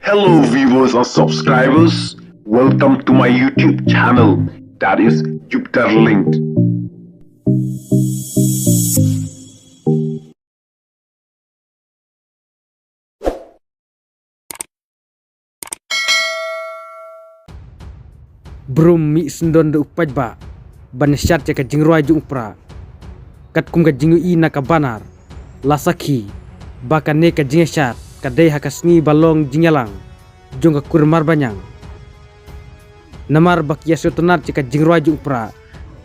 Hello viewers and subscribers, welcome to my YouTube channel, that is Jupiter Linked. Brum mi sendon de upaj ba ban syat ka jingroi jung pra kat kum ka jingu ina ka banar lasaki baka ne ka jingesat ka dei hakasni balong jingalang jung ka kurmar banyang namar bak yaso tonat ka jingroi jung pra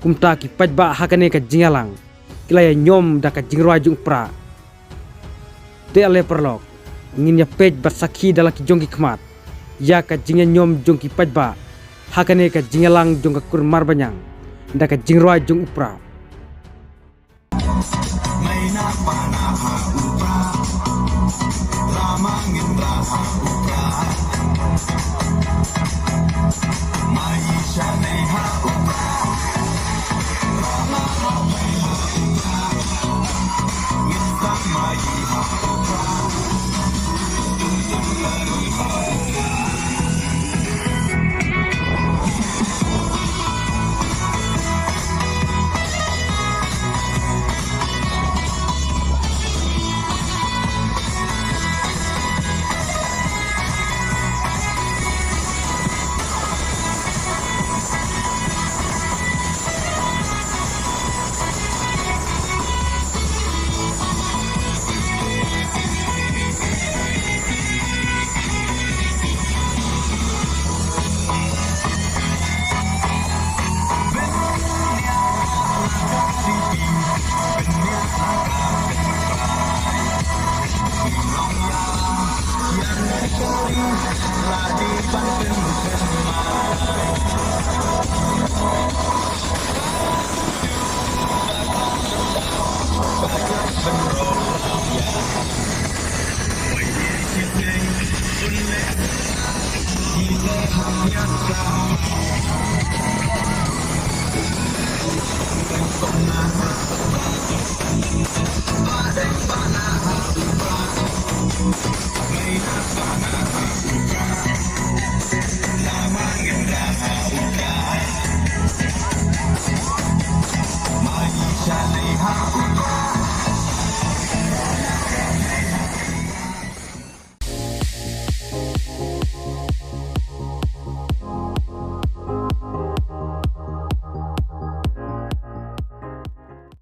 kum ta ki paj ba hakane ka jingalang kilaya nyom da ka jingroi jung pra te ale perlok ngin ya pej bat sakhi dalaki jongki kmat ya ka jinga nyom jongki paj ba hakane ka jingalang jong ka kurmar banyang nda ka jingroi jong upra